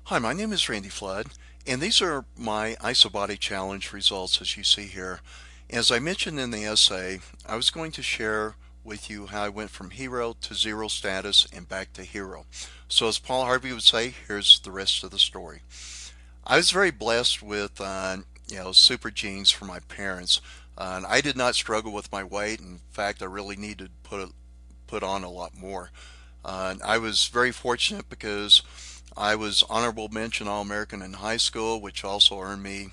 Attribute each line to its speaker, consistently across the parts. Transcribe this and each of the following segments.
Speaker 1: Hi, my name is Randy Flood, and these are my IsaBody challenge results as you see here. As I mentioned in the essay, I was going to share with you how I went from hero to zero status and back to hero. So as Paul Harvey would say, here's the rest of the story. I was very blessed with super genes from my parents. And I did not struggle with my weight. In fact, I really needed to put on a lot more. I was very fortunate because I was honorable mention All-American in high school, which also earned me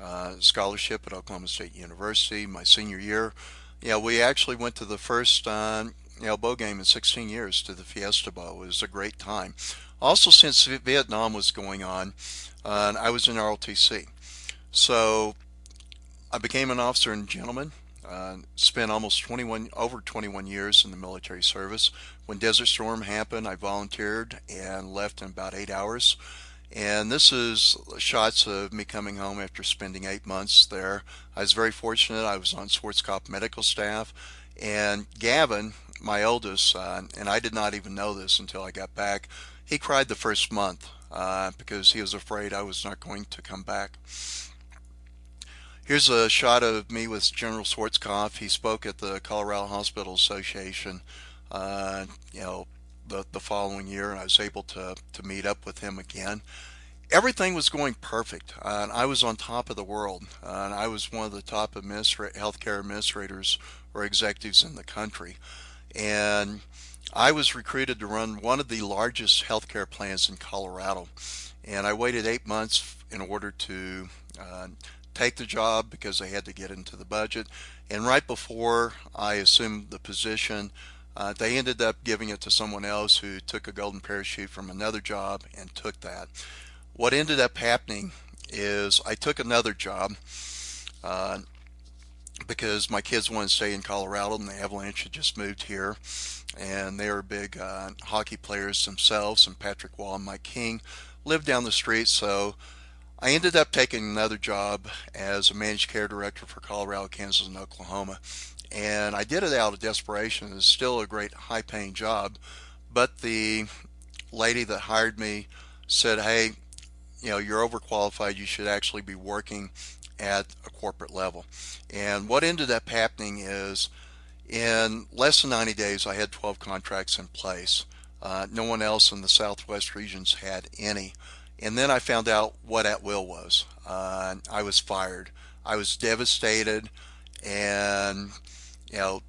Speaker 1: a scholarship at Oklahoma State University my senior year. Yeah, we actually went to the first bow game in 16 years to the Fiesta Bow. It was a great time. Also, since Vietnam was going on, I was in ROTC. So I became an officer and gentleman. Spent almost 21 years in the military service. When Desert Storm happened, I volunteered and left in about 8 hours. And this is shots of me coming home after spending 8 months there. I was very fortunate. I was on sports cop medical staff. And Gavin, my oldest, and I did not even know this until I got back, he cried the first month because he was afraid I was not going to come back. Here's a shot of me with General Schwarzkopf. He spoke at the Colorado Hospital Association, uh, you know, the following year, and I was able to meet up with him again. Everything was going perfect, and I was on top of the world. And I was one of the top healthcare administrators or executives in the country, and I was recruited to run one of the largest healthcare plans in Colorado. And I waited 8 months in order to take the job because I had to get into the budget. And right before I assumed the position, they ended up giving it to someone else who took a golden parachute from another job and took that. What ended up happening is I took another job uh, because my kids wanted to stay in Colorado and the Avalanche had just moved here. And they were big hockey players themselves, and Patrick Wall and Mike King lived down the street. So I ended up taking another job as a managed care director for Colorado, Kansas, and Oklahoma. And I did it out of desperation. It's still a great high paying job. But the lady that hired me said, hey, you're overqualified. You should actually be working at a corporate level. And what ended up happening is in less than 90 days, I had 12 contracts in place. No one else in the Southwest regions had any. And then I found out what at will was. I was fired. I was devastated, and you know,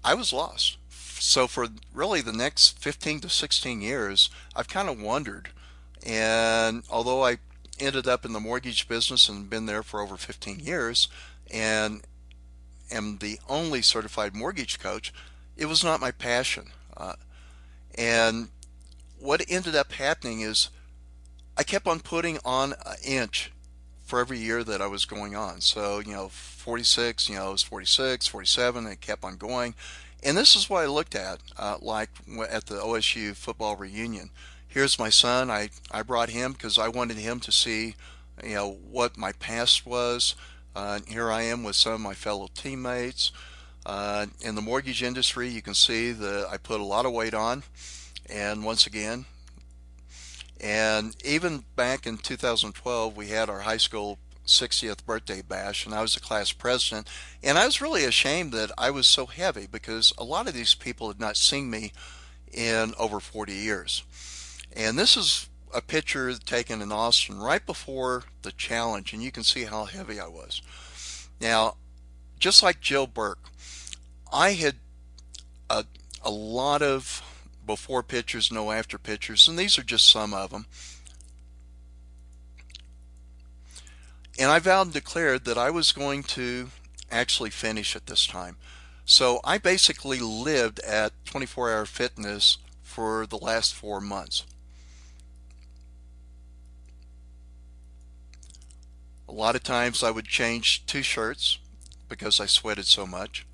Speaker 1: I was lost. So for really the next 15 to 16 years, I've kind of wondered. And although I ended up in the mortgage business and been there for over 15 years, and am the only certified mortgage coach, it was not my passion. And what ended up happening is I kept on putting on an inch for every year that I was going on. So, 46, it was 46, 47, and it kept on going. And this is what I looked at, like at the OSU football reunion. Here's my son. I brought him because I wanted him to see, what my past was. Here I am with some of my fellow teammates. In the mortgage industry, you can see that I put a lot of weight on. And once again, and even back in 2012, we had our high school 60th birthday bash, and I was the class president. And I was really ashamed that I was so heavy because a lot of these people had not seen me in over 40 years. And this is a picture taken in Austin right before the challenge, and you can see how heavy I was. Now, just like Jill Burke, I had a, a lot of before pictures, no after pictures, and these are just some of them. And I vowed and declared that I was going to actually finish at this time. So I basically lived at 24-hour fitness for the last 4 months. A lot of times I would change two shirts because I sweated so much.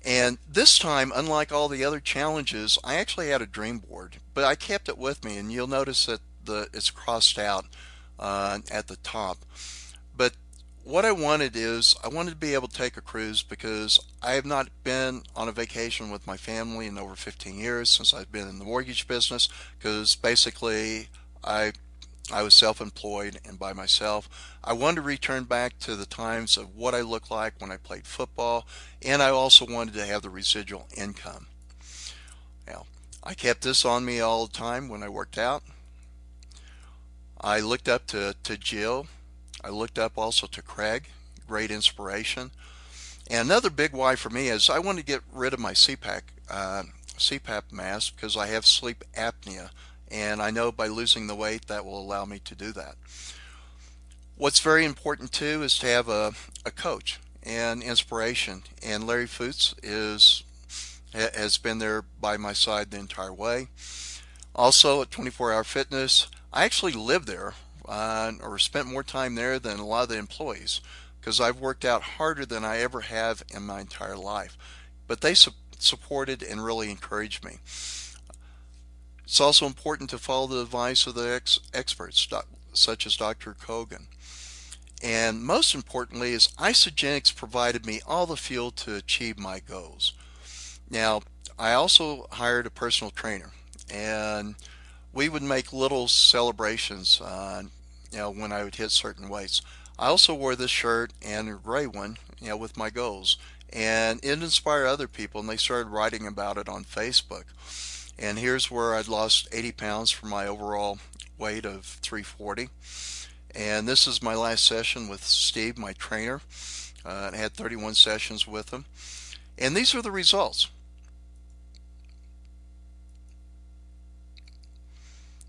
Speaker 1: And this time, unlike all the other challenges, I actually had a dream board, but I kept it with me, and you'll notice that it's crossed out at the top. But what I wanted is I wanted to be able to take a cruise because I have not been on a vacation with my family in over 15 years since I've been in the mortgage business because basically I I was self-employed and by myself. I wanted to return back to the times of what I looked like when I played football, and I also wanted to have the residual income. Now, I kept this on me all the time when I worked out. I looked up to Jill. I looked up also to Craig, great inspiration. And another big why for me is I want to get rid of my CPAP mask because I have sleep apnea. And I know by losing the weight that will allow me to do that. What's very important too is to have a coach and inspiration. And Larry Foots has been there by my side the entire way. Also at 24 Hour Fitness, I actually live there or spent more time there than a lot of the employees because I've worked out harder than I ever have in my entire life. But they supported and really encouraged me. It's also important to follow the advice of the experts, such as Dr. Kogan. And most importantly is Isagenix provided me all the fuel to achieve my goals. Now, I also hired a personal trainer, and we would make little celebrations, when I would hit certain weights. I also wore this shirt and a gray one, with my goals, and it inspired other people, and they started writing about it on Facebook. And here's where I'd lost 80 pounds from my overall weight of 340. And this is my last session with Steve, my trainer. I had 31 sessions with him. And these are the results.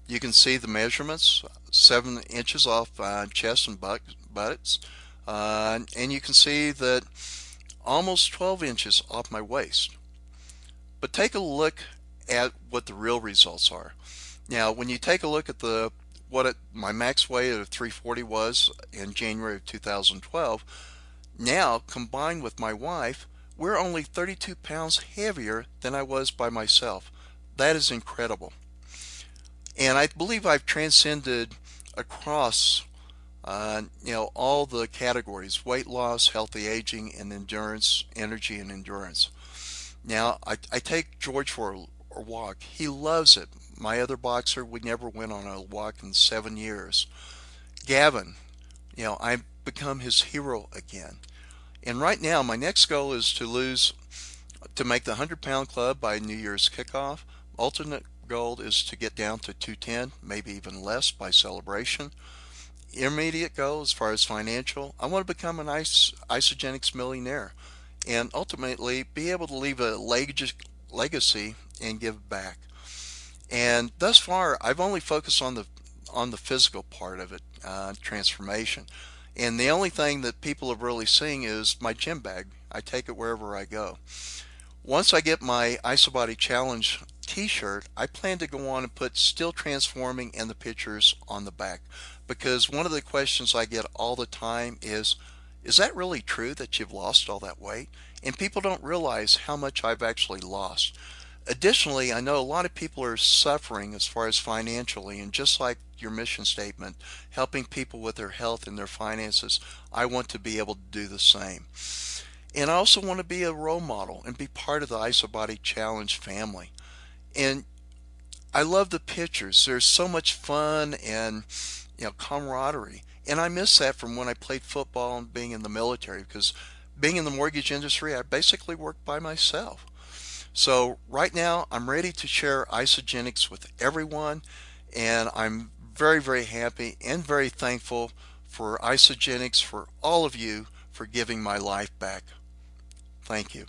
Speaker 1: You can see the measurements, 7 inches off chest and buttocks. And you can see that almost 12 inches off my waist. But take a look at what the real results are. Now, when you take a look at my max weight of 340 was in January of 2012, now combined with my wife, we're only 32 pounds heavier than I was by myself. That is incredible. And I believe I've transcended across all the categories: weight loss, healthy aging, and endurance, energy and endurance. Now, I take George for a walk. He loves it. My other boxer, we never went on a walk in 7 years. Gavin, I've become his hero again. And right now, my next goal is to make the 100-pound club by New Year's kickoff. Ultimate goal is to get down to 210, maybe even less by celebration. Intermediate goal as far as financial, I want to become an Isagenix millionaire and ultimately be able to leave a legacy and give back. And thus far, I've only focused on the physical part of it, transformation. And the only thing that people have really seen is my gym bag. I take it wherever I go. Once I get my IsaBody Challenge t-shirt, I plan to go on and put Still Transforming and the pictures on the back. Because one of the questions I get all the time is that really true that you've lost all that weight? And people don't realize how much I've actually lost. Additionally, I know a lot of people are suffering as far as financially, and just like your mission statement, helping people with their health and their finances, I want to be able to do the same. And I also want to be a role model and be part of the IsaBody Challenge family. And I love the pictures. There's so much fun and camaraderie. And I miss that from when I played football and being in the military, because being in the mortgage industry, I basically worked by myself. So right now, I'm ready to share Isagenix with everyone, and I'm very, very happy and very thankful for Isagenix, for all of you, for giving my life back. Thank you.